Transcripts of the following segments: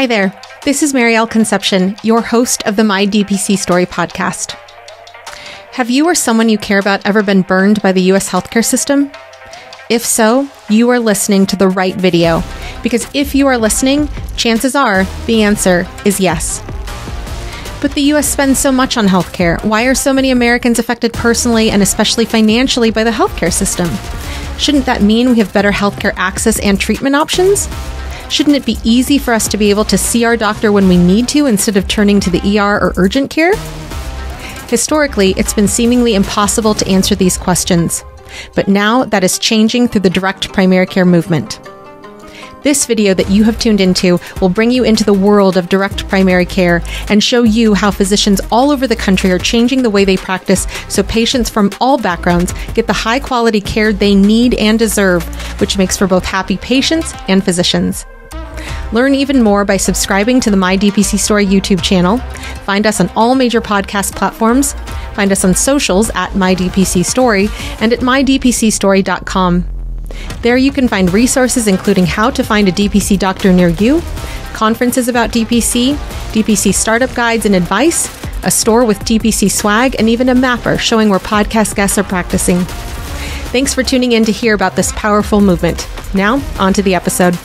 Hi there, this is Marielle Concepcion, your host of the My DPC Story podcast. Have you or someone you care about ever been burned by the U.S. healthcare system? If so, you are listening to the right video, because if you are listening, chances are the answer is yes. But the U.S. spends so much on healthcare. Why are so many Americans affected personally and especially financially by the healthcare system? Shouldn't that mean we have better healthcare access and treatment options? Shouldn't it be easy for us to be able to see our doctor when we need to instead of turning to the ER or urgent care? Historically, it's been seemingly impossible to answer these questions. But now that is changing through the direct primary care movement. This video that you have tuned into will bring you into the world of direct primary care and show you how physicians all over the country are changing the way they practice so patients from all backgrounds get the high quality care they need and deserve, which makes for both happy patients and physicians. Learn even more by subscribing to the My DPC Story YouTube channel. Find us on all major podcast platforms. Find us on socials at My DPC Story and at mydpcstory.com. There you can find resources including how to find a DPC doctor near you, conferences about DPC, DPC startup guides and advice, a store with DPC swag, and even a mapper showing where podcast guests are practicing. Thanks for tuning in to hear about this powerful movement. Now, on to the episode.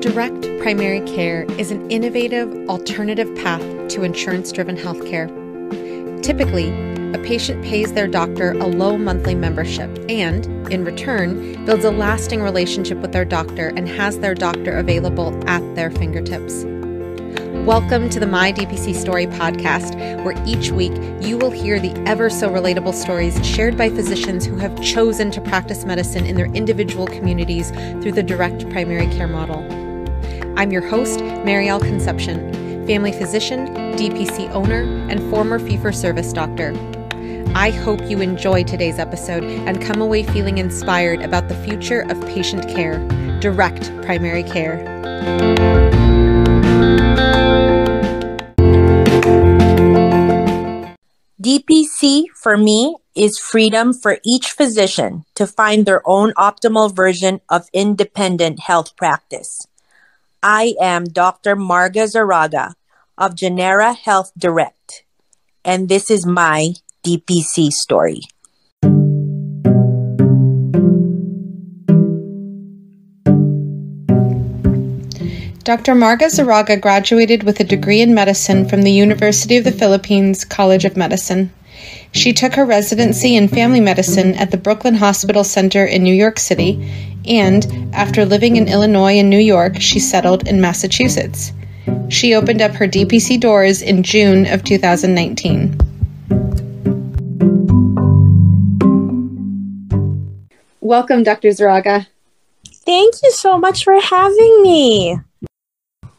Direct primary care is an innovative, alternative path to insurance-driven healthcare. Typically, a patient pays their doctor a low monthly membership and, in return, builds a lasting relationship with their doctor and has their doctor available at their fingertips. Welcome to the My DPC Story podcast, where each week you will hear the ever-so-relatable stories shared by physicians who have chosen to practice medicine in their individual communities through the direct primary care model. I'm your host, Marielle Concepcion, family physician, DPC owner, and former fee-for-service doctor. I hope you enjoy today's episode and come away feeling inspired about the future of patient care, direct primary care. DPC, for me, is freedom for each physician to find their own optimal version of independent health practice. I am Dr. Marga Zaraga of Genera Health Direct, and this is my DPC story. Dr. Marga Zaraga graduated with a degree in medicine from the University of the Philippines College of Medicine. She took her residency in family medicine at the Brooklyn Hospital Center in New York City, and after living in Illinois and New York, she settled in Massachusetts. She opened up her DPC doors in June of 2019. Welcome, Dr. Zaraga. Thank you so much for having me.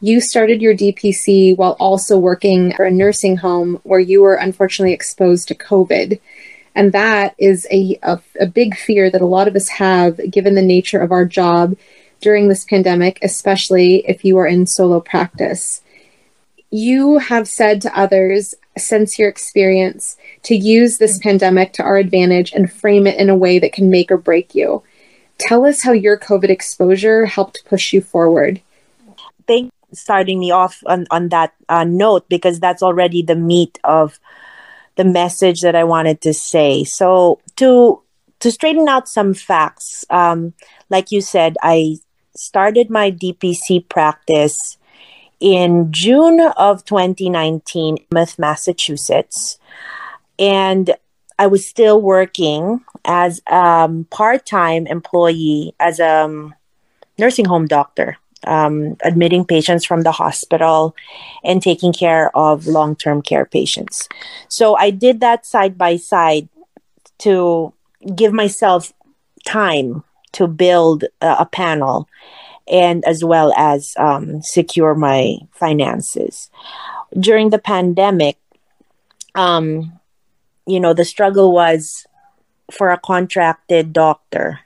You started your DPC while also working at a nursing home where you were unfortunately exposed to COVID. And that is a big fear that a lot of us have given the nature of our job during this pandemic, especially if you are in solo practice. You have said to others since your experience to use this pandemic to our advantage and frame it in a way that can make or break you. Tell us how your COVID exposure helped push you forward. Thanks for starting me off on that note, because that's already the meat of the message that I wanted to say. So to straighten out some facts, like you said, I started my DPC practice in June of 2019 in Massachusetts, and I was still working as a part-time employee as a nursing home doctor, admitting patients from the hospital and taking care of long-term care patients. So I did that side by side to give myself time to build a panel and as well as secure my finances. During the pandemic, the struggle was for a contracted doctor.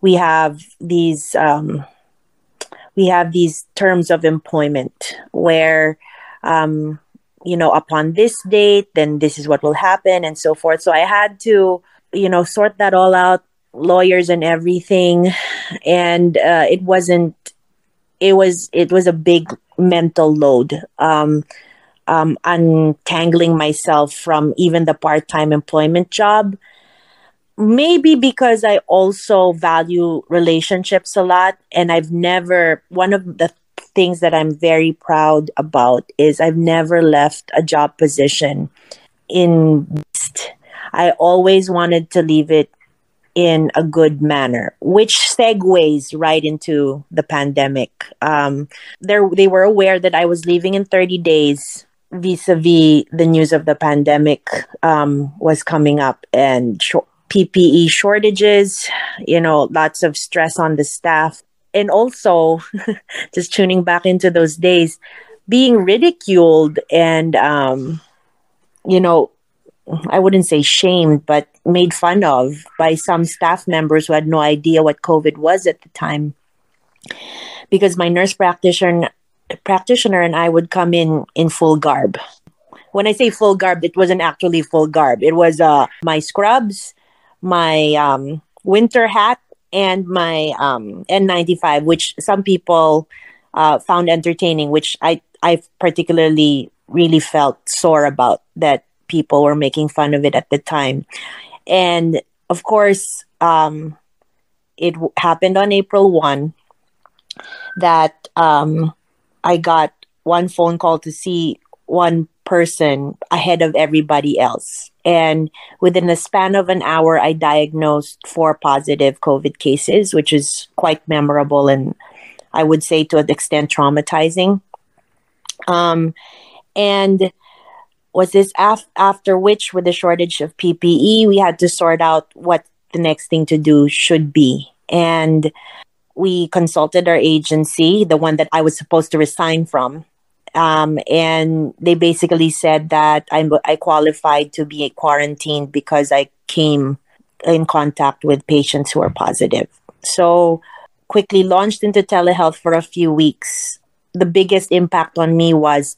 We have these terms of employment where, upon this date, then this is what will happen and so forth. So I had to, sort that all out lawyers and everything, and it was a big mental load. Untangling myself from even the part-time employment job. Maybe because I also value relationships a lot, and one of the things that I'm very proud about is I've never left a job position in waste. I always wanted to leave it in a good manner, which segues right into the pandemic. They were aware that I was leaving in 30 days vis-a-vis the news of the pandemic was coming up, and PPE shortages, lots of stress on the staff. And also, just tuning back into those days, being ridiculed and, I wouldn't say shamed, but made fun of by some staff members who had no idea what COVID was at the time. Because my nurse practitioner and I would come in full garb. When I say full garb, it wasn't actually full garb. It was my scrubs, my winter hat, and my N95, which some people found entertaining, which I particularly really felt sore about that people were making fun of it at the time. And of course, it happened on April 1 that I got one phone call to see one person ahead of everybody else. And within the span of an hour, I diagnosed 4 positive COVID cases, which is quite memorable and I would say to an extent traumatizing. And was this after which, with the shortage of PPE, we had to sort out what the next thing to do should be. And we consulted our agency, the one that I was supposed to resign from. And they basically said that I qualified to be quarantined because I came in contact with patients who are positive. So quickly launched into telehealth for a few weeks. The biggest impact on me was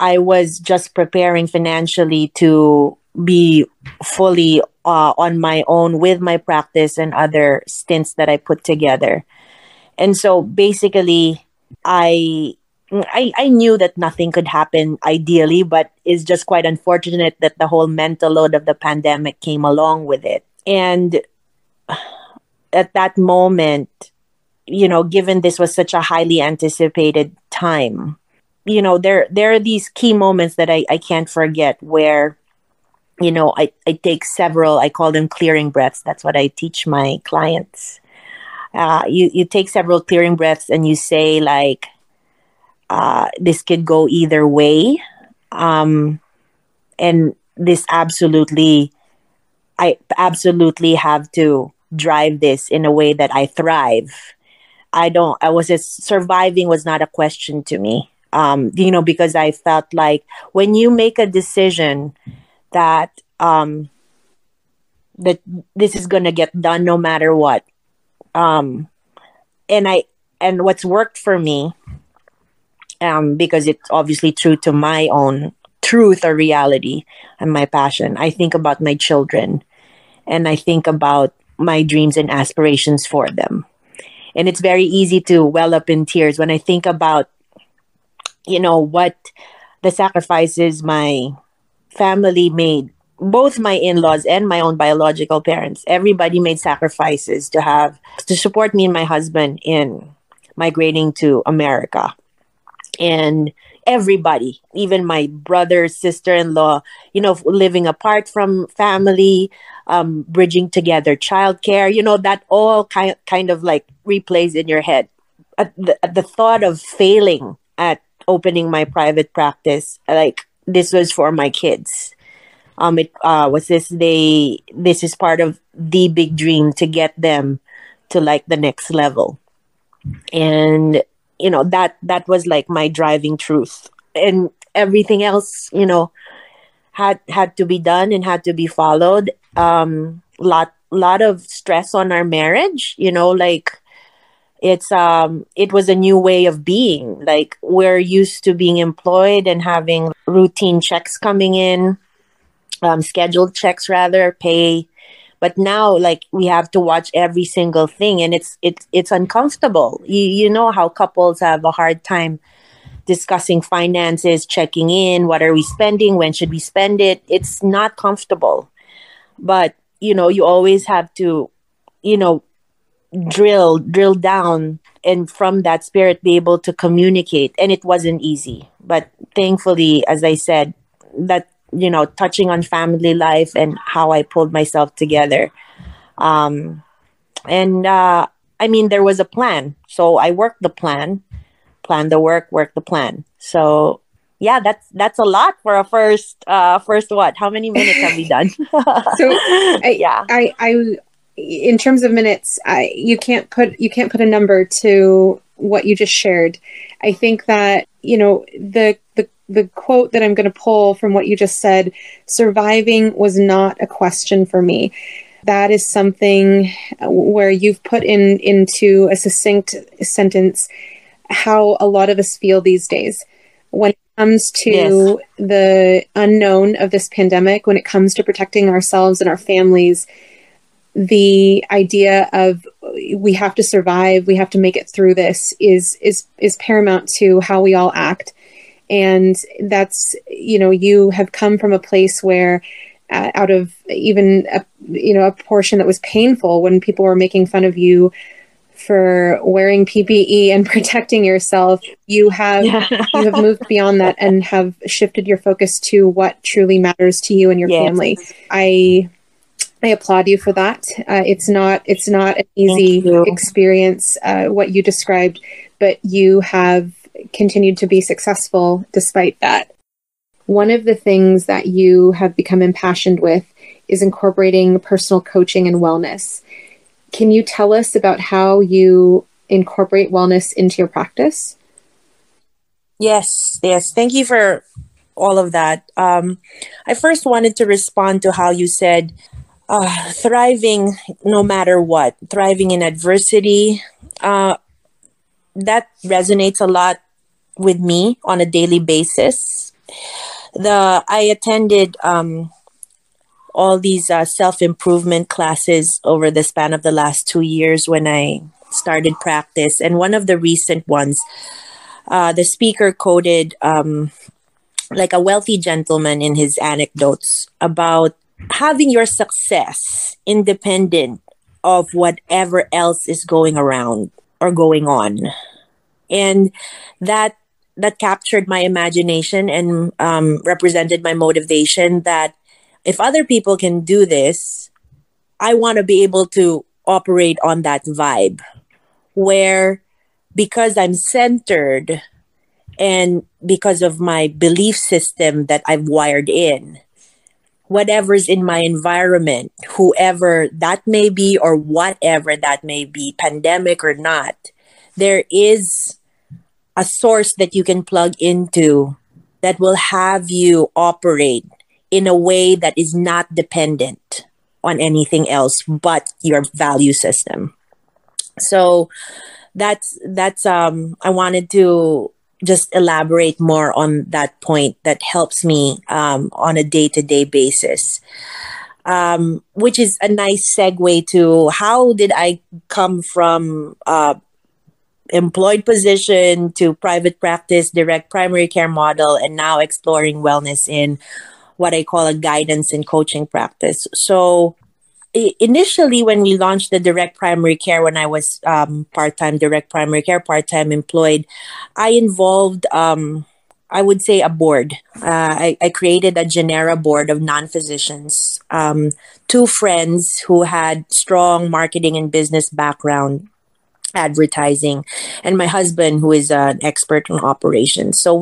I was just preparing financially to be fully on my own with my practice and other stints that I put together. And so basically, I knew that nothing could happen ideally, but it's just quite unfortunate that the whole mental load of the pandemic came along with it. And at that moment, given this was such a highly anticipated time, there are these key moments that I can't forget where, I take several, I call them clearing breaths. That's what I teach my clients. You take several clearing breaths and you say like, this could go either way. And I absolutely have to drive this in a way that I thrive. Surviving was not a question to me. Because I felt like when you make a decision that, that this is going to get done no matter what. And what's worked for me, because it's obviously true to my own truth or reality and my passion. I think about my children and I think about my dreams and aspirations for them. And it's very easy to well up in tears when I think about, what the sacrifices my family made, both my in-laws and my own biological parents. Everybody made sacrifices to support me and my husband in migrating to America. And everybody, even my brother, sister-in-law, living apart from family, bridging together childcare, that all kind of like replays in your head. At the thought of failing at opening my private practice, like this was for my kids. This is part of the big dream to get them to like the next level. And that was like my driving truth, and everything else, had to be done and had to be followed. Lot of stress on our marriage, it was a new way of being. Like we're used to being employed and having routine checks coming in, scheduled checks rather, pay But now, like, we have to watch every single thing, and it's uncomfortable. You know how couples have a hard time discussing finances, checking in, what are we spending, when should we spend it? It's not comfortable. But, you always have to, you know, drill down, and from that spirit be able to communicate. And it wasn't easy. But thankfully, as I said, that, touching on family life and how I pulled myself together. And I mean, there was a plan. So I worked the plan the work the plan. So yeah, that's a lot for a first what? How many minutes have we done? So I in terms of minutes, you can't put a number to what you just shared. I think that, the quote that I'm going to pull from what you just said, surviving was not a question for me. That is something where you've put into a succinct sentence how a lot of us feel these days when it comes to the unknown of this pandemic, when it comes to protecting ourselves and our families. The idea of we have to survive, we have to make it through this is paramount to how we all act. And that's, you have come from a place where out of even a portion that was painful when people were making fun of you for wearing PPE and protecting yourself, you have moved beyond that and have shifted your focus to what truly matters to you and your family. I applaud you for that. It's not an easy experience, what you described, but you have continued to be successful despite that. One of the things that you have become impassioned with is incorporating personal coaching and wellness. Can you tell us about how you incorporate wellness into your practice? Yes. Thank you for all of that. I first wanted to respond to how you said, thriving no matter what, thriving in adversity. That resonates a lot with me on a daily basis. I attended all these self-improvement classes over the span of the last 2 years when I started practice. And one of the recent ones, the speaker quoted like a wealthy gentleman in his anecdotes about having your success independent of whatever else is going around or going on. And that captured my imagination and represented my motivation that if other people can do this, I want to be able to operate on that vibe where, because I'm centered and because of my belief system that I've wired in, whatever's in my environment, whoever that may be or whatever that may be, pandemic or not, there is a source that you can plug into that will have you operate in a way that is not dependent on anything else but your value system. So that's I wanted to just elaborate more on that point that helps me on a day-to-day basis, which is a nice segue to how did I come from employed position to private practice, direct primary care model, and now exploring wellness in what I call a guidance and coaching practice. So initially, when we launched the direct primary care, when I was part-time direct primary care, part-time employed, I involved, I would say, a board. I created a Genera board of non-physicians, 2 friends who had strong marketing and business background, advertising, and my husband, who is an expert in operations. So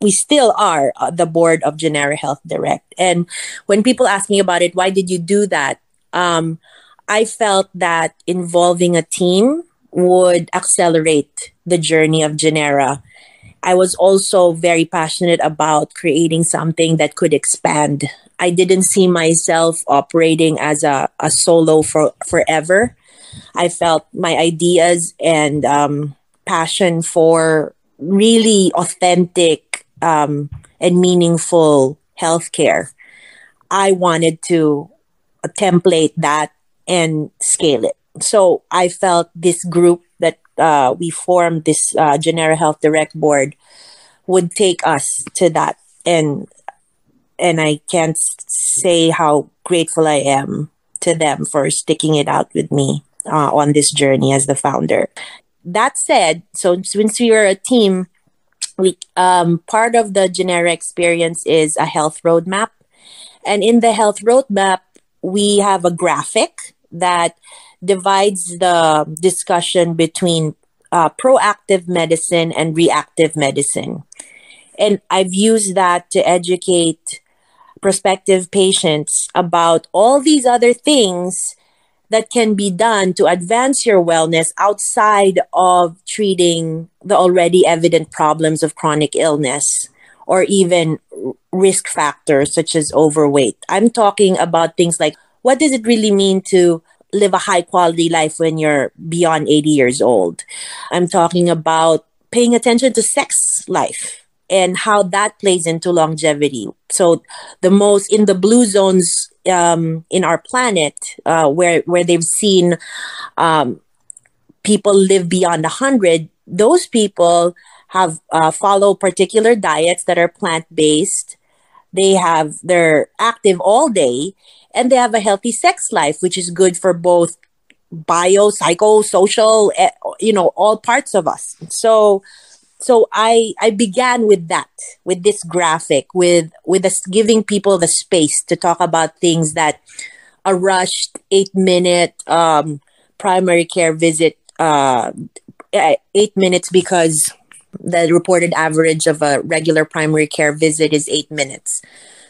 we still are the board of Genera Health Direct. And when people ask me about it, why did you do that? I felt that involving a team would accelerate the journey of Genera. I was also very passionate about creating something that could expand. I didn't see myself operating as a solo forever. I felt my ideas and passion for really authentic and meaningful healthcare. I wanted to template that and scale it. So I felt this group that we formed, this Genera Health Direct Board, would take us to that. And I can't say how grateful I am to them for sticking it out with me on this journey as the founder. That said, so since we were a team, we part of the Genera experience is a health roadmap. And in the health roadmap, we have a graphic that divides the discussion between proactive medicine and reactive medicine. And I've used that to educate prospective patients about all these other things that can be done to advance your wellness outside of treating the already evident problems of chronic illness or even risk factors such as overweight. I'm talking about things like, what does it really mean to live a high quality life when you're beyond 80 years old? I'm talking about paying attention to sex life and how that plays into longevity. So the most in the blue zones in our planet, where they've seen people live beyond 100, those people have follow particular diets that are plant-based. They're active all day, and they have a healthy sex life, which is good for both bio, psycho, social, all parts of us. So I began with that, with this graphic, with us giving people the space to talk about things that a rushed 8-minute primary care visit, 8 minutes because the reported average of a regular primary care visit is 8 minutes.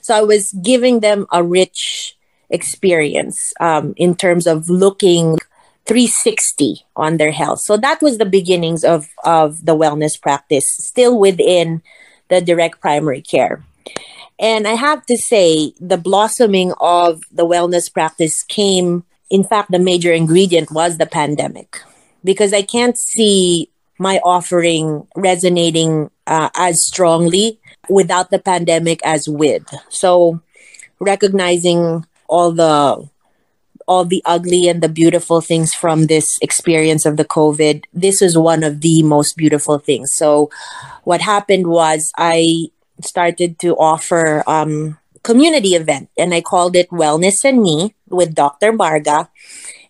So I was giving them a rich experience in terms of looking 360 on their health. So that was the beginnings of the wellness practice, still within the direct primary care. And I have to say, the blossoming of the wellness practice came, in fact, the major ingredient was the pandemic, because I can't see my offering resonating as strongly without the pandemic as with. So recognizing all the ugly and the beautiful things from this experience of the COVID, this is one of the most beautiful things. So what happened was I started to offer community event, and I called it Wellness and Me with Dr. Marga.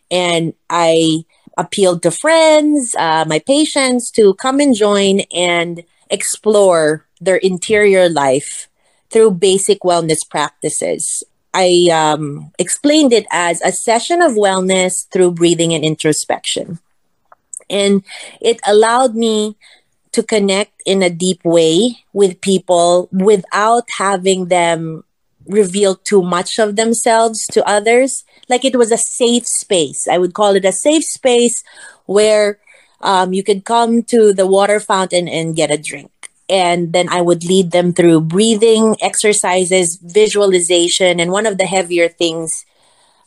And I appealed to friends, my patients, to come and join and explore their interior life through basic wellness practices. I explained it as a session of wellness through breathing and introspection. And it allowed me to connect in a deep way with people without having them reveal too much of themselves to others. Like, it was a safe space. I would call it a safe space where you could come to the water fountain and get a drink. And then I would lead them through breathing exercises, visualization, and one of the heavier things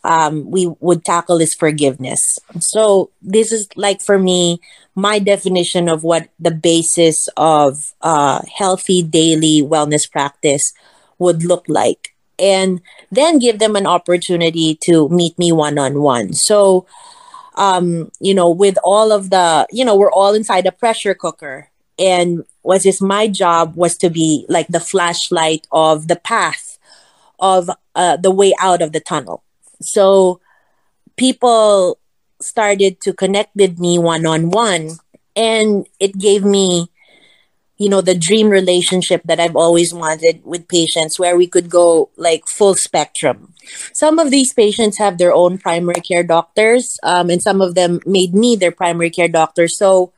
we would tackle is forgiveness. So this is, like, for me, my definition of what the basis of healthy daily wellness practice would look like. And then give them an opportunity to meet me one-on-one. So, with all of the, we're all inside a pressure cooker. And my job was to be like the flashlight of the path of the way out of the tunnel. So people started to connect with me one-on-one, and it gave me, the dream relationship that I've always wanted with patients, where we could go like full spectrum. Some of these patients have their own primary care doctors, and some of them made me their primary care doctor. So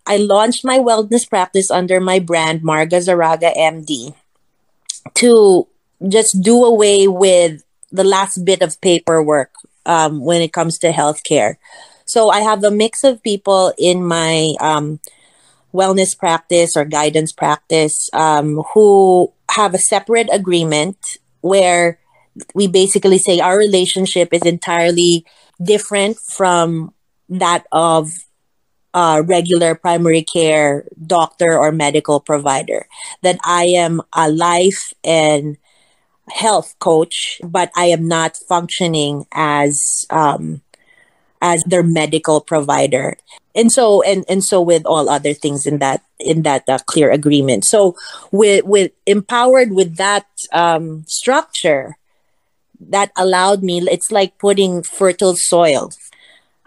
I launched my wellness practice under my brand, Marga Zaraga, MD, to just do away with the last bit of paperwork when it comes to healthcare. So I have a mix of people in my wellness practice or guidance practice who have a separate agreement where we basically say our relationship is entirely different from that of regular primary care doctor or medical provider. That I am a life and health coach, but I am not functioning as their medical provider. And so with all other things in that clear agreement. So with empowered with that structure that allowed me, it's like putting fertile soil.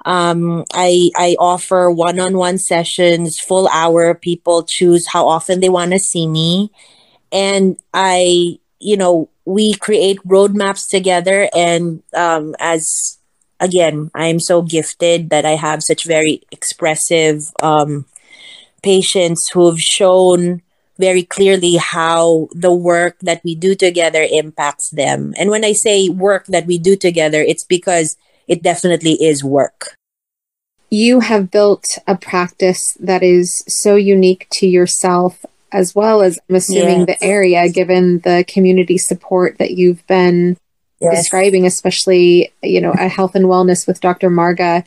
I offer one-on-one sessions, full hour. People choose how often they want to see me, and we create roadmaps together. And as again, I am so gifted that I have such very expressive patients who've shown very clearly how the work that we do together impacts them. And when I say work that we do together, it's because it definitely is work. You have built a practice that is so unique to yourself, as well as, I'm assuming, the area, given the community support that you've been describing, especially, a health and wellness with Dr. Marga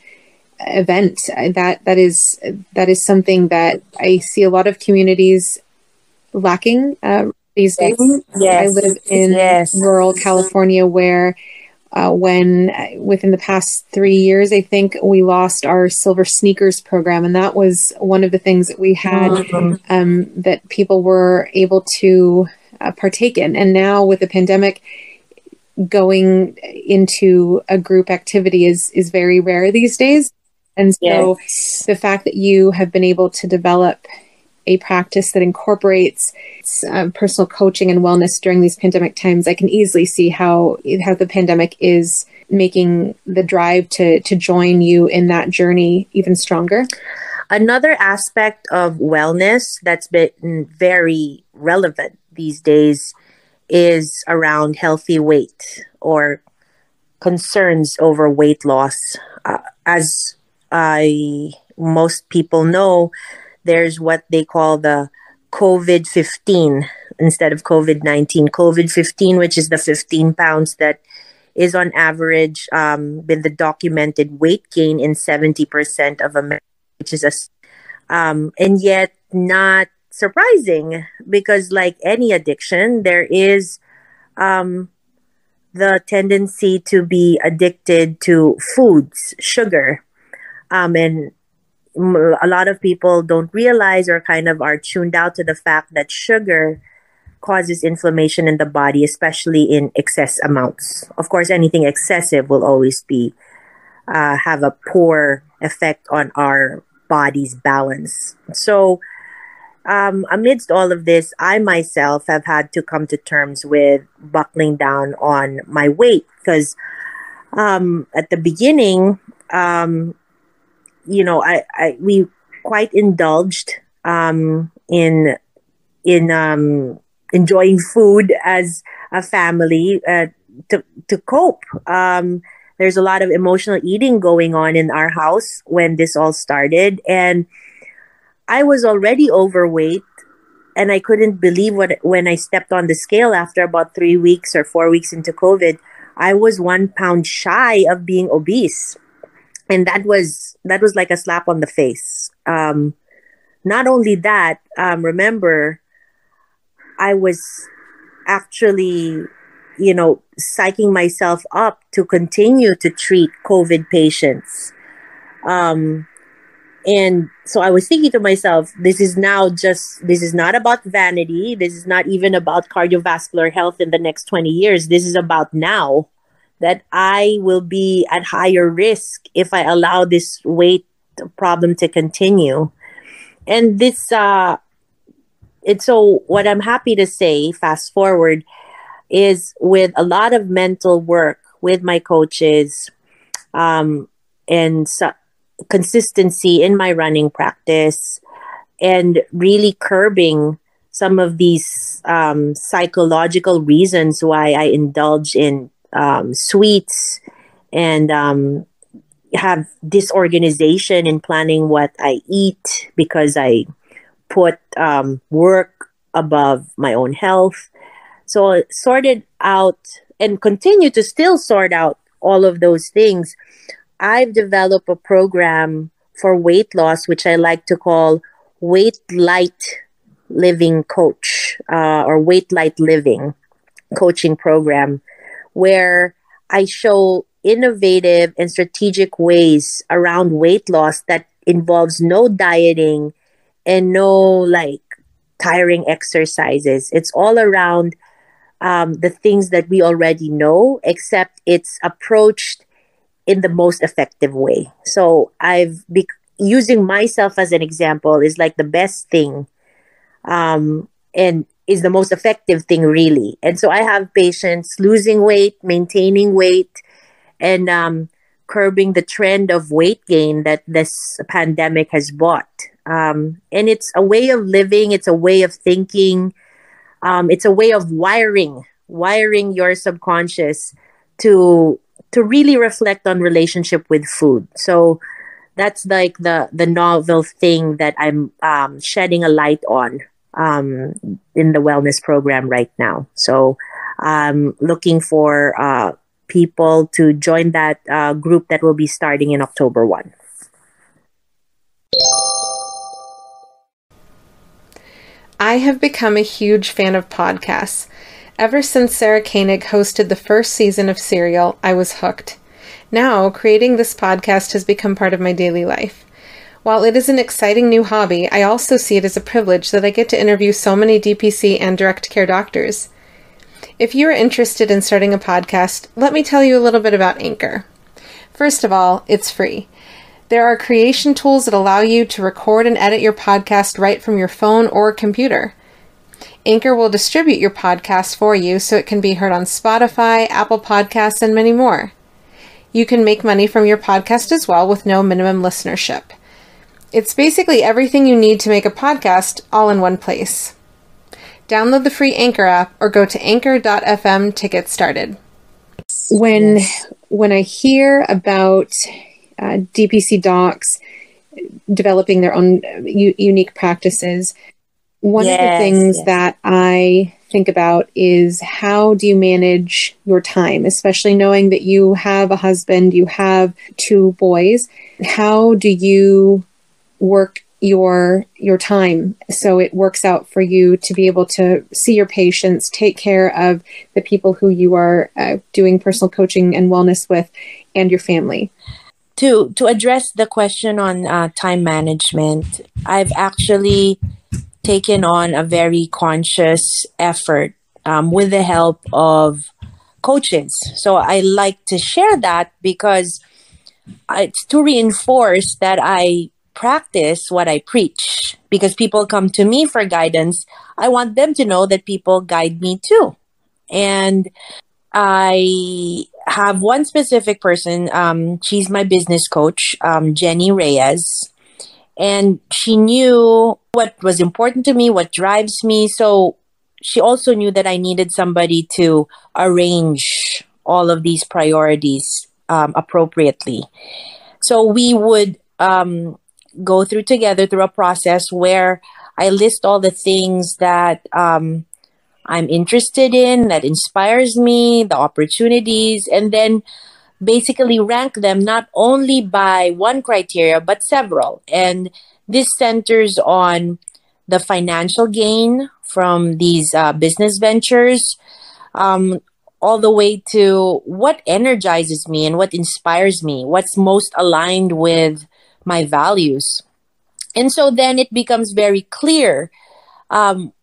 event. That is something that I see a lot of communities lacking these days. I live in rural California, where when within the past 3 years, I think we lost our Silver Sneakers program. And that was one of the things that we had that people were able to partake in. And now with the pandemic, going into a group activity is very rare these days. And so the fact that you have been able to develop a practice that incorporates personal coaching and wellness during these pandemic times, I can easily see how the pandemic is making the drive to join you in that journey even stronger. Another aspect of wellness that's been very relevant these days is around healthy weight or concerns over weight loss. As most people know, there's what they call the COVID-15 instead of COVID-19. COVID-15, which is the 15 pounds that is on average been the documented weight gain in 70% of America, which is and yet not surprising, because like any addiction, there is the tendency to be addicted to foods, sugar, and a lot of people don't realize or kind of are tuned out to the fact that sugar causes inflammation in the body, especially in excess amounts. Of course, anything excessive will always have a poor effect on our body's balance. So amidst all of this, I myself have had to come to terms with buckling down on my weight, because at the beginning, we quite indulged in enjoying food as a family to cope. There's a lot of emotional eating going on in our house when this all started, and I was already overweight, and I couldn't believe when I stepped on the scale after about 3 weeks or 4 weeks into COVID. I was 1 pound shy of being obese. And that was like a slap on the face. Not only that, remember, I was actually, psyching myself up to continue to treat COVID patients. And so I was thinking to myself, this is not about vanity. This is not even about cardiovascular health in the next 20 years. This is about now, that I will be at higher risk if I allow this weight problem to continue. And this, so what I'm happy to say, fast forward, is with a lot of mental work with my coaches, and consistency in my running practice, and really curbing some of these psychological reasons why I indulge in sweets and have disorganization in planning what I eat, because I put work above my own health. So I sorted out and continue to still sort out all of those things. I've developed a program for weight loss, which I like to call Weight Light Living Coach, or Weight Light Living. coaching program where I show innovative and strategic ways around weight loss that involves no dieting and no like tiring exercises. It's all around the things that we already know, except it's approached in the most effective way. So using myself as an example is like the best thing, and is the most effective thing really. And so I have patients losing weight, maintaining weight, and curbing the trend of weight gain that this pandemic has brought. And it's a way of living. It's a way of thinking. It's a way of wiring your subconscious to really reflect on relationship with food. So that's like the novel thing that I'm shedding a light on in the wellness program right now. So looking for people to join that group that will be starting in October 1. I have become a huge fan of podcasts. Ever since Sarah Koenig hosted the first season of Serial, I was hooked. Now, creating this podcast has become part of my daily life. While it is an exciting new hobby, I also see it as a privilege that I get to interview so many DPC and direct care doctors. If you are interested in starting a podcast, let me tell you a little bit about Anchor. First of all, it's free. There are creation tools that allow you to record and edit your podcast right from your phone or computer. Anchor will distribute your podcast for you so it can be heard on Spotify, Apple Podcasts, and many more. You can make money from your podcast as well with no minimum listenership. It's basically everything you need to make a podcast all in one place. Download the free Anchor app or go to anchor.fm to get started. When I hear about DPC docs developing their own unique practices, one of the things that I think about is how do you manage your time, especially knowing that you have a husband, you have 2 boys. How do you work your time so it works out for you to be able to see your patients, take care of the people who you are doing personal coaching and wellness with, and your family? To address the question on time management, I've actually taken on a very conscious effort with the help of coaches. So I like to share that because it's to reinforce that I practice what I preach. Because people come to me for guidance, I want them to know that people guide me too. And I have one specific person. She's my business coach, Jenny Reyes. And she knew what was important to me, what drives me. So she also knew that I needed somebody to arrange all of these priorities appropriately. So we would go together through a process where I list all the things that I'm interested in, that inspires me, the opportunities, and then basically rank them not only by one criteria, but several. And this centers on the financial gain from these business ventures, all the way to what energizes me and what inspires me, what's most aligned with my values. And so then it becomes very clear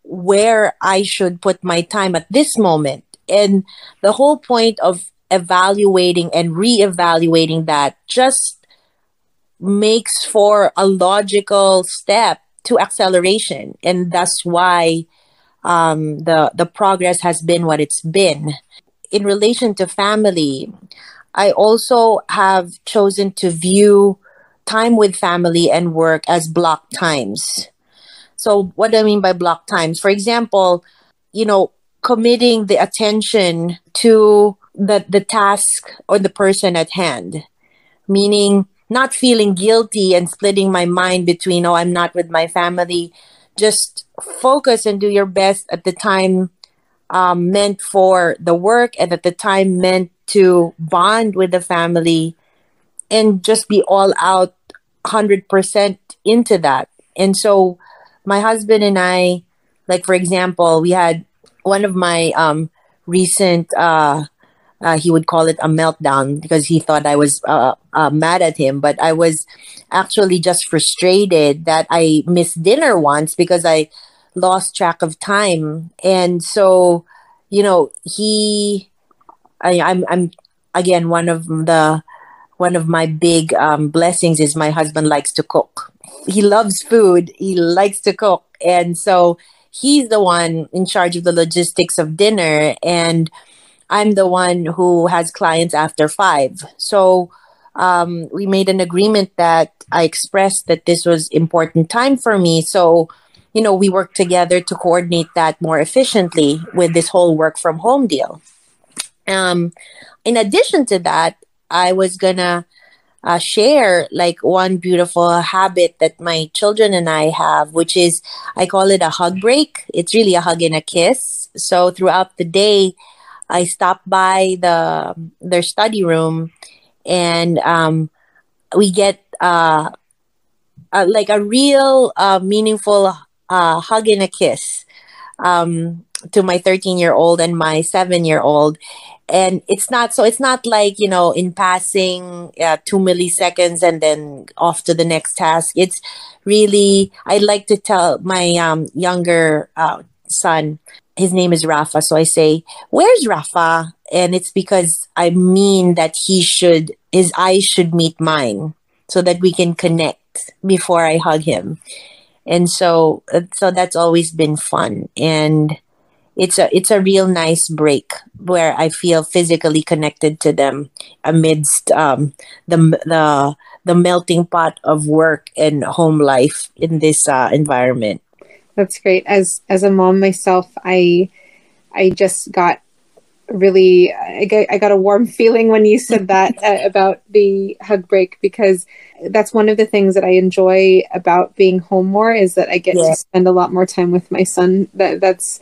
where I should put my time at this moment. And the whole point of evaluating and reevaluating that just makes for a logical step to acceleration. And that's why the progress has been what it's been. In relation to family, I also have chosen to view time with family and work as block times. So what do I mean by block times? For example, committing the attention to the task or the person at hand, meaning not feeling guilty and splitting my mind between, I'm not with my family. Just focus and do your best at the time meant for the work and at the time meant to bond with the family, and just be all out 100% into that. And so my husband and I, like, for example, we had one of my recent, he would call it a meltdown because he thought I was mad at him. But I was actually just frustrated that I missed dinner once because I lost track of time. And so, I'm again, one of my big blessings is my husband likes to cook. He loves food. He likes to cook. And so he's the one in charge of the logistics of dinner. And I'm the one who has clients after 5. So we made an agreement that I expressed that this was important time for me. So, we worked together to coordinate that more efficiently with this whole work from home deal. In addition to that, I was gonna share like one beautiful habit that my children and I have, which is I call it a hug break. It's really a hug and a kiss. So throughout the day, I stop by their study room, and we get like a real meaningful hug and a kiss to my 13-year-old and my 7-year-old. And it's not like, in passing 2 milliseconds and then off to the next task. It's really, I like to tell my younger son, his name is Rafa. So I say, "Where's Rafa?" And it's because I mean that his eyes should meet mine so that we can connect before I hug him. And so that's always been fun. And it's a real nice break where I feel physically connected to them amidst the melting pot of work and home life in this environment. That's great. As a mom myself, I just got really, I got a warm feeling when you said that about the hug break, because that's one of the things that I enjoy about being home more is that I get to spend a lot more time with my son. That's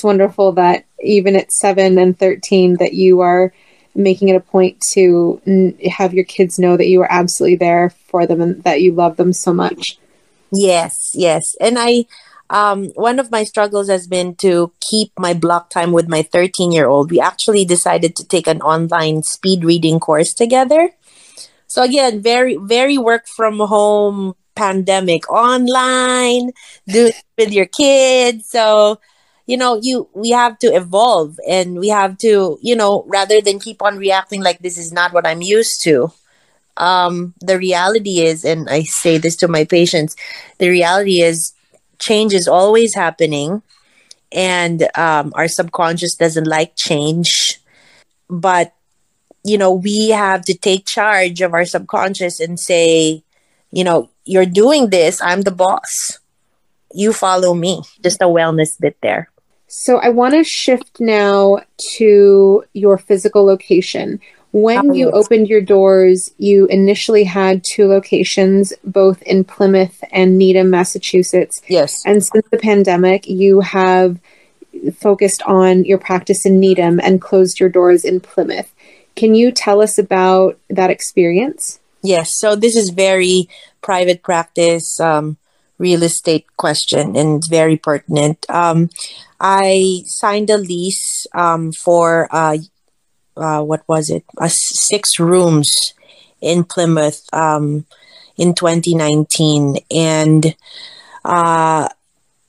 wonderful that even at 7 and 13 that you are making it a point to have your kids know that you are absolutely there for them and that you love them so much. Yes. And one of my struggles has been to keep my block time with my 13-year-old. We actually decided to take an online speed reading course together. So again, very, very work from home pandemic, online, do it with your kids. So, we have to evolve, and we have to, rather than keep on reacting like this is not what I'm used to. The reality is, and I say this to my patients, the reality is change is always happening, and our subconscious doesn't like change. But, we have to take charge of our subconscious and say, you're doing this. I'm the boss. You follow me. Just a wellness bit there. So I want to shift now to your physical location. When you opened your doors, you initially had 2 locations, both in Plymouth and Needham, Massachusetts. Yes. And since the pandemic, you have focused on your practice in Needham and closed your doors in Plymouth. Can you tell us about that experience? Yes. So this is very private practice, real estate question, and it's very pertinent. I signed a lease for what was it? 6 rooms in Plymouth in 2019, and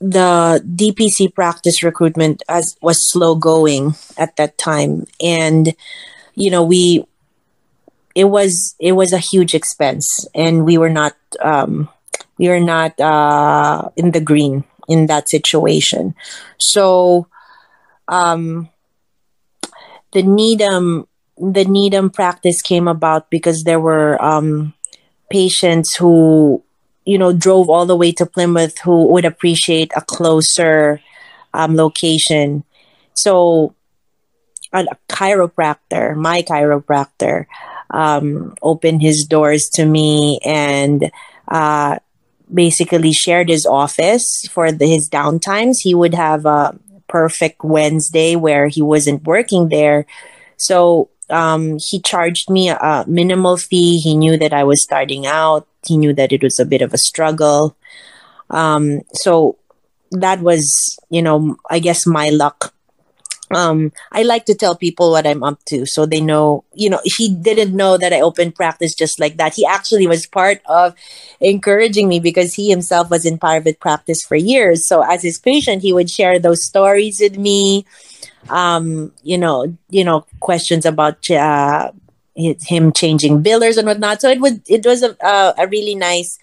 the DPC Practice recruitment was slow going at that time, and it was a huge expense, and we were not in the green in that situation. So the Needham practice came about because there were patients who drove all the way to Plymouth who would appreciate a closer location. So my chiropractor, opened his doors to me and basically shared his office for his downtimes. He would have a perfect Wednesday where he wasn't working there. So he charged me a minimal fee. He knew that I was starting out. He knew that it was a bit of a struggle. So that was, I guess my luck. I like to tell people what I'm up to so they know, he didn't know that I opened practice just like that. He actually was part of encouraging me because he himself was in private practice for years. So as his patient, he would share those stories with me. Questions about him changing billers and whatnot. So it was a really nice,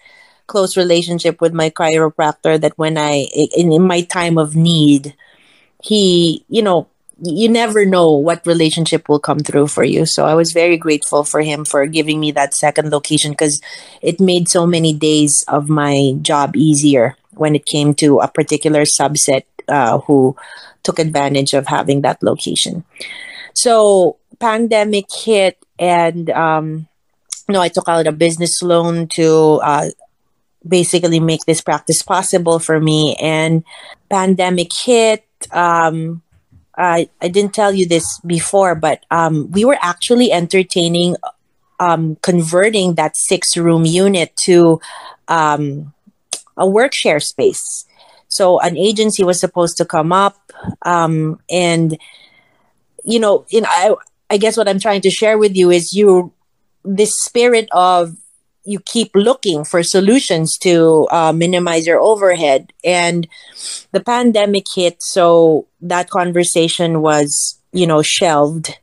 close relationship with my chiropractor that when in my time of need, he, you never know what relationship will come through for you. So I was very grateful for him for giving me that second location because it made so many days of my job easier when it came to a particular subset who took advantage of having that location. So pandemic hit and I took out a business loan to basically make this practice possible for me. And pandemic hit. I didn't tell you this before, but we were actually entertaining converting that 6-room unit to a work share space. So an agency was supposed to come up, and I guess what I'm trying to share with you is this spirit of you keep looking for solutions to minimize your overhead. And the pandemic hit, so that conversation was, shelved.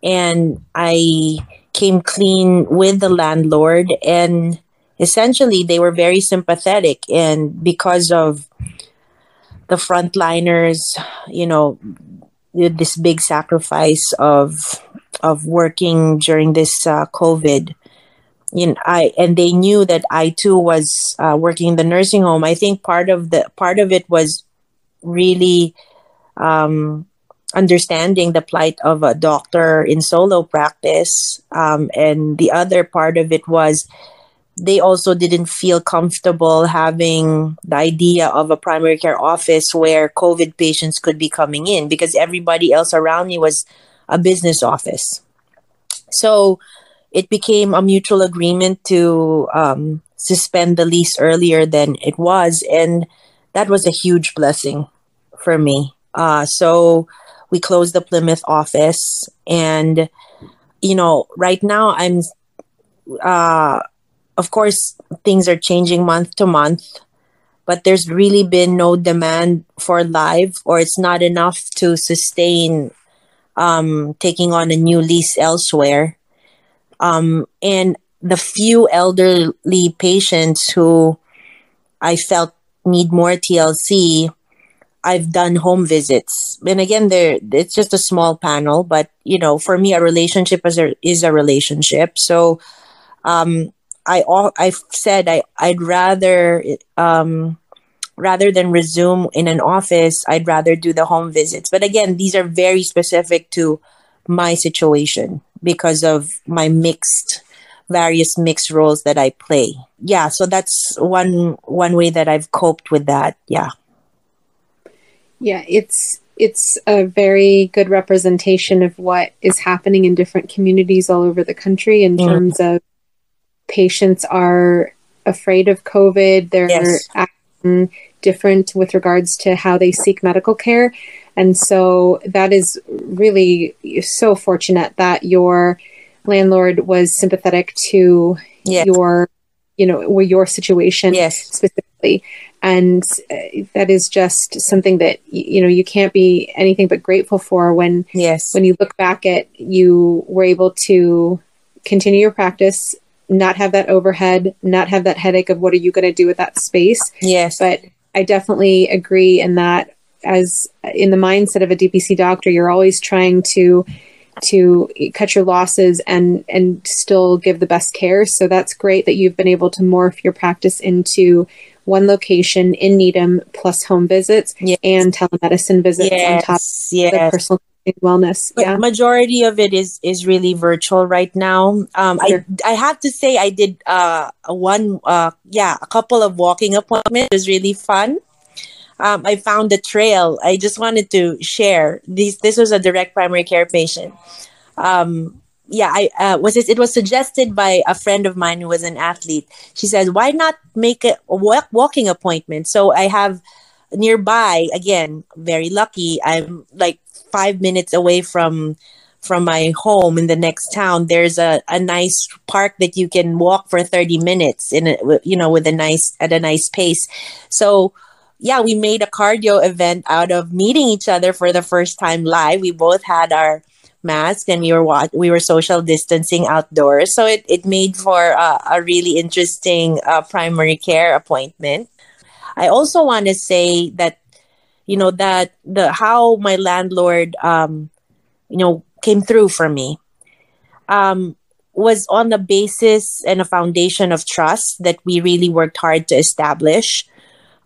And I came clean with the landlord, and essentially they were very sympathetic. And because of the frontliners, this big sacrifice of working during this COVID, and they knew that I too was working in the nursing home. I think part of it was really understanding the plight of a doctor in solo practice, and the other part of it was they also didn't feel comfortable having the idea of a primary care office where COVID patients could be coming in because everybody else around me was a business office. So it became a mutual agreement to suspend the lease earlier than it was. And that was a huge blessing for me. So we closed the Plymouth office. And, right now I'm, of course, things are changing month to month. But there's really been no demand for live, or it's not enough to sustain taking on a new lease elsewhere. And the few elderly patients who I felt need more TLC, I've done home visits. And again, it's just a small panel, but for me, a relationship is a relationship. So I've said I'd rather than resume in an office, I'd rather do the home visits. But again, these are very specific to my situation because of my various mixed roles that I play. Yeah, so that's one way that I've coped with that. Yeah. Yeah, it's a very good representation of what is happening in different communities all over the country in terms of patients are afraid of COVID. They're acting different with regards to how they seek medical care. And so that is really so fortunate that your landlord was sympathetic to your situation specifically. And that is just something that, you can't be anything but grateful for when you look back at you were able to continue your practice, not have that overhead, not have that headache of what are you going to do with that space. Yes. But I definitely agree in that, as in the mindset of a DPC doctor, you're always trying to cut your losses and still give the best care. So that's great that you've been able to morph your practice into one location in Needham plus home visits and telemedicine visits on top of the personal wellness. But majority of it is really virtual right now. I have to say I did a couple of walking appointments. It was really fun. I found the trail. I just wanted to share. This was a direct primary care patient. It was suggested by a friend of mine who was an athlete. She says, why not make a walking appointment? So I have nearby, again, very lucky. I'm like 5 minutes away from my home in the next town, there's a nice park that you can walk for 30 minutes with at a nice pace. So yeah, we made a cardio event out of meeting each other for the first time live. We both had our masks and we were social distancing outdoors. So it made for a really interesting primary care appointment. I also want to say that, that how my landlord, came through for me, was on the basis and a foundation of trust that we really worked hard to establish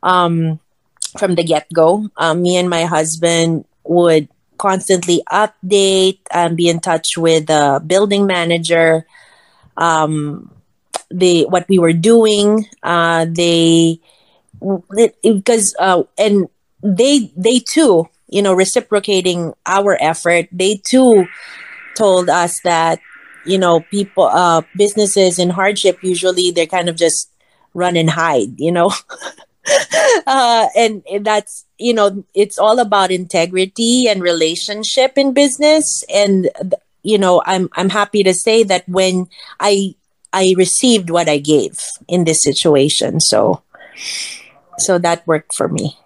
from the get-go. Me and my husband would constantly update and be in touch with the building manager, what we were doing. And they too, reciprocating our effort, they too told us that, people, businesses in hardship, usually they're kind of just run and hide, and that's, it's all about integrity and relationship in business. And, I'm happy to say that when I received what I gave in this situation. So that worked for me.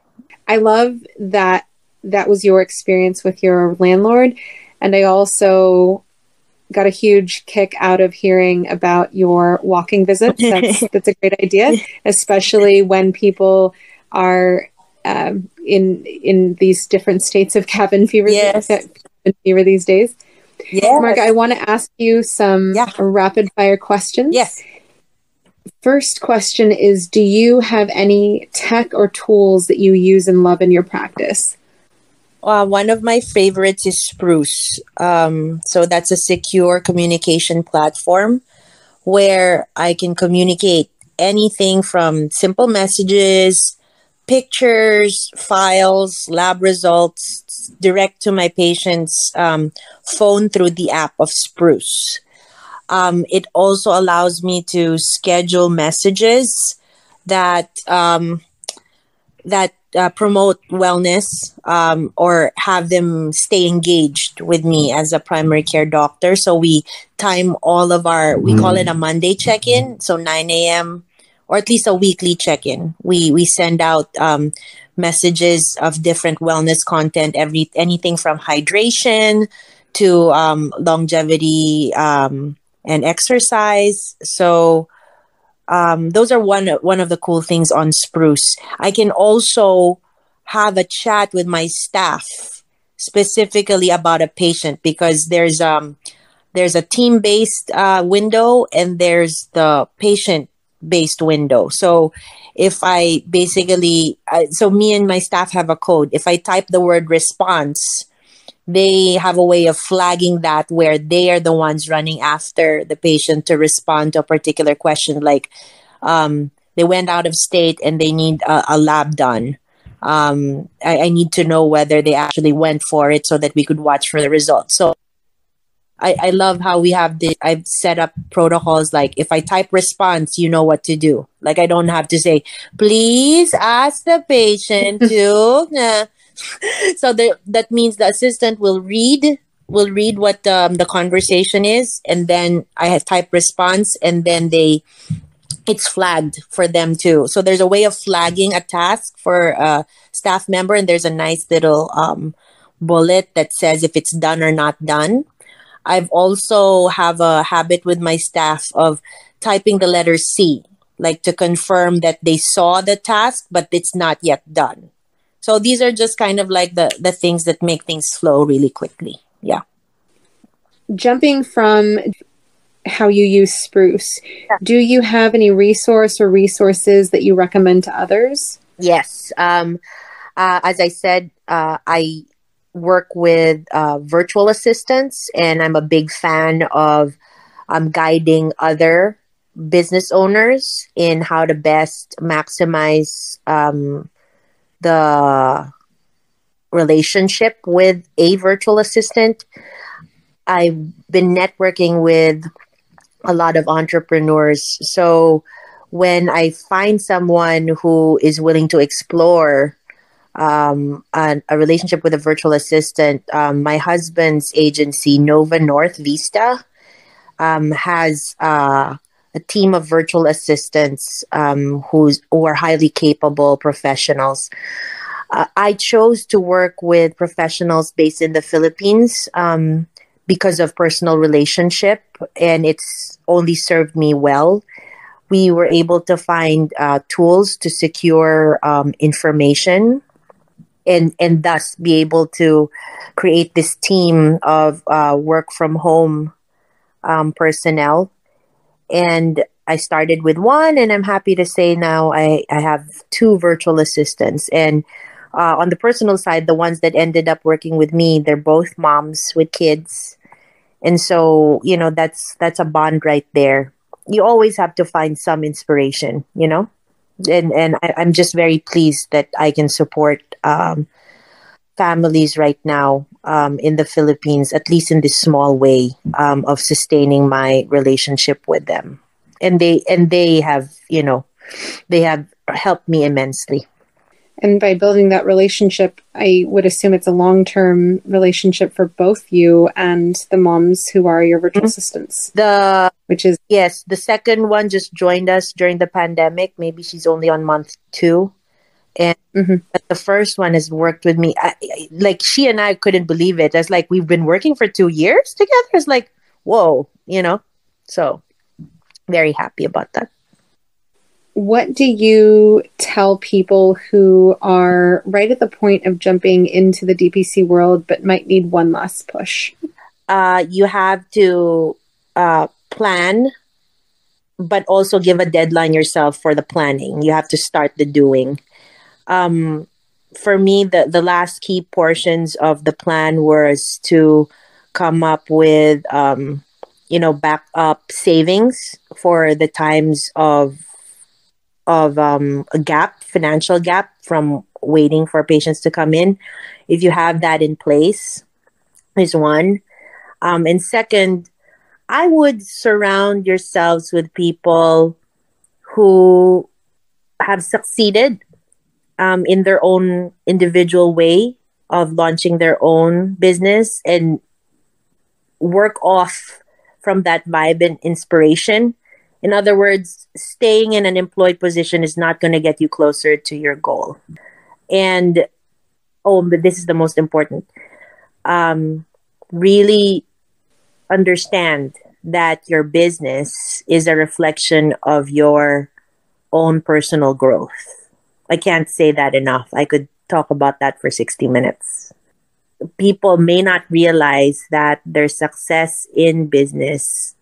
I love that was your experience with your landlord. And I also got a huge kick out of hearing about your walking visit. That's a great idea, especially when people are in these different states of cabin fever, these days. Yes. Marga, I want to ask you some rapid fire questions. Yes. First question is, do you have any tech or tools that you use and love in your practice? One of my favorites is Spruce. So that's a secure communication platform where I can communicate anything from simple messages, pictures, files, lab results, direct to my patient's phone through the app of Spruce. It also allows me to schedule messages that promote wellness or have them stay engaged with me as a primary care doctor. So we time all of we call it a Monday check-in, so 9 a.m. or at least a weekly check-in. We send out messages of different wellness content, anything from hydration to longevity and exercise. So those are one of the cool things on Spruce. I can also have a chat with my staff specifically about a patient, because there's a team-based window and there's the patient-based window. So if I so me and my staff have a code. If I type the word response, they have a way of flagging that where they are the ones running after the patient to respond to a particular question. Like they went out of state and they need a lab done. I need to know whether they actually went for it so that we could watch for the results. So I love how I've set up protocols. Like if I type response, you know what to do. Like I don't have to say, please ask the patient to... So that means the assistant will read what the conversation is, and then I have type response, and then it's flagged for them too. So there's a way of flagging a task for a staff member, and there's a nice little bullet that says if it's done or not done. I've also have a habit with my staff of typing the letter C, like to confirm that they saw the task, but it's not yet done. So these are just kind of like the things that make things flow really quickly. Yeah. Jumping from how you use Spruce, do you have any resources that you recommend to others? Yes. As I said, I work with virtual assistants, and I'm a big fan of guiding other business owners in how to best maximize the relationship with a virtual assistant. I've been networking with a lot of entrepreneurs. So when I find someone who is willing to explore a relationship with a virtual assistant. My husband's agency, Nova North Vista, has a team of virtual assistants who are highly capable professionals. I chose to work with professionals based in the Philippines because of personal relationship, and it's only served me well. We were able to find tools to secure information and thus be able to create this team of work from home personnel. And I started with one, and I'm happy to say now I have two virtual assistants. And on the personal side, the ones that ended up working with me, they're both moms with kids. And so, that's a bond right there. You always have to find some inspiration, and I'm just very pleased that I can support families right now in the Philippines, at least in this small way of sustaining my relationship with them. And they have, they have helped me immensely. And by building that relationship, I would assume it's a long-term relationship for both you and the moms who are your virtual assistants. Yes, the second one just joined us during the pandemic. Maybe she's only on month 2. And but the first one has worked with me. Like she and I couldn't believe it. It's like we've been working for 2 years together. It's like, whoa, So very happy about that. What do you tell people who are right at the point of jumping into the DPC world but might need one last push? You have to plan, but also give a deadline yourself for the planning. You have to start the doing. For me, the last key portions of the plan was to come up with, backup savings for the times of a financial gap from waiting for patients to come in. If you have that in place, is one. And second, I would surround yourselves with people who have succeeded in their own individual way of launching their own business, and work off from that vibe and inspiration. In other words, staying in an employed position is not going to get you closer to your goal. And, but this is the most important. Really understand that your business is a reflection of your own personal growth. I can't say that enough. I could talk about that for 60 minutes. People may not realize that their success in business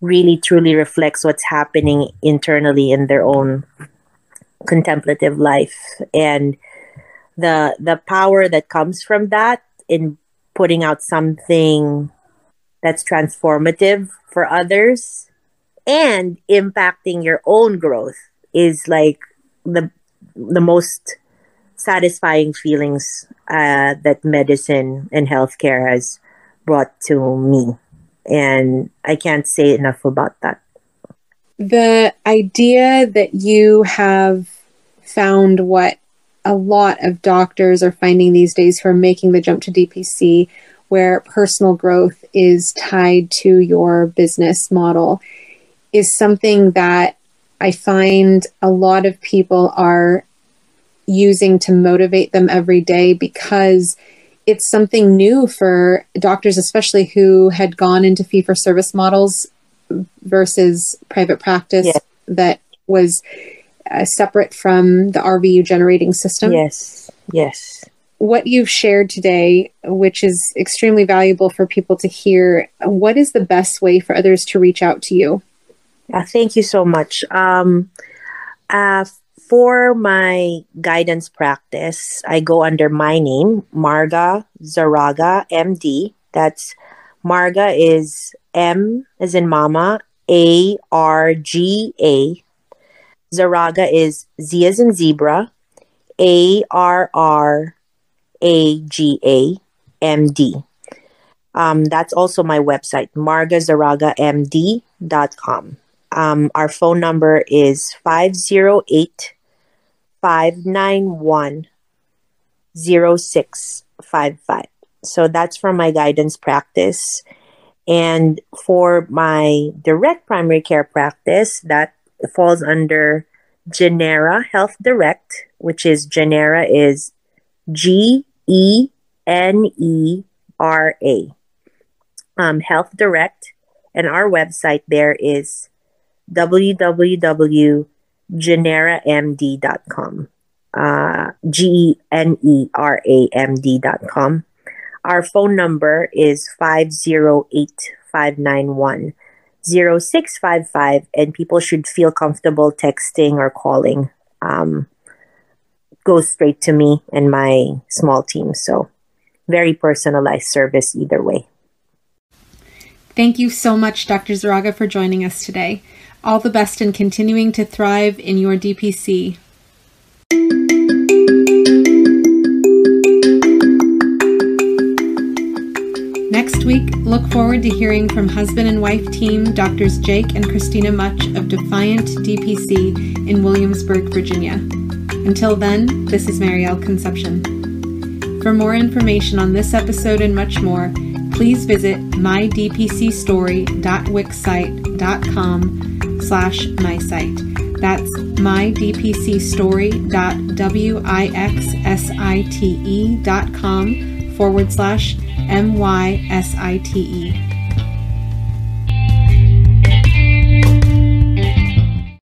really truly reflects what's happening internally in their own contemplative life, and the power that comes from that in putting out something that's transformative for others and impacting your own growth is like the most satisfying feelings that medicine and healthcare has brought to me. And I can't say enough about that. The idea that you have found what a lot of doctors are finding these days who are making the jump to DPC, where personal growth is tied to your business model, is something that I find a lot of people are using to motivate them every day, because it's something new for doctors, especially who had gone into fee-for-service models versus private practice that was separate from the RVU generating system. Yes. What you've shared today, which is extremely valuable for people to hear, what is the best way for others to reach out to you? Thank you so much. For my guidance practice, I go under my name, Marga Zaraga, MD. That's Marga is M as in Mama, ARGA. Zaraga is Z as in Zebra, ARRAGA, MD. That's also my website, margazaragamd.com. Our phone number is 508-591-4944. 0655. So that's for my guidance practice. And for my direct primary care practice, that falls under Genera Health Direct, which is Genera is GENERA. Health Direct, and our website there is www.generamd.com. GENERAMD.com. Our phone number is 508-591-0655, and people should feel comfortable texting or calling. Go straight to me and my small team. So very personalized service either way. Thank you so much, Dr. Zaraga, for joining us today. All the best in continuing to thrive in your DPC. Next week, look forward to hearing from husband and wife team Drs. Jake and Christina Much of Defiant DPC in Williamsburg, Virginia. Until then, this is Marielle Concepcion. For more information on this episode and much more, please visit mydpcstory.wixsite.com/mysite. That's mydpcstory.wixsite.com/MYSITE.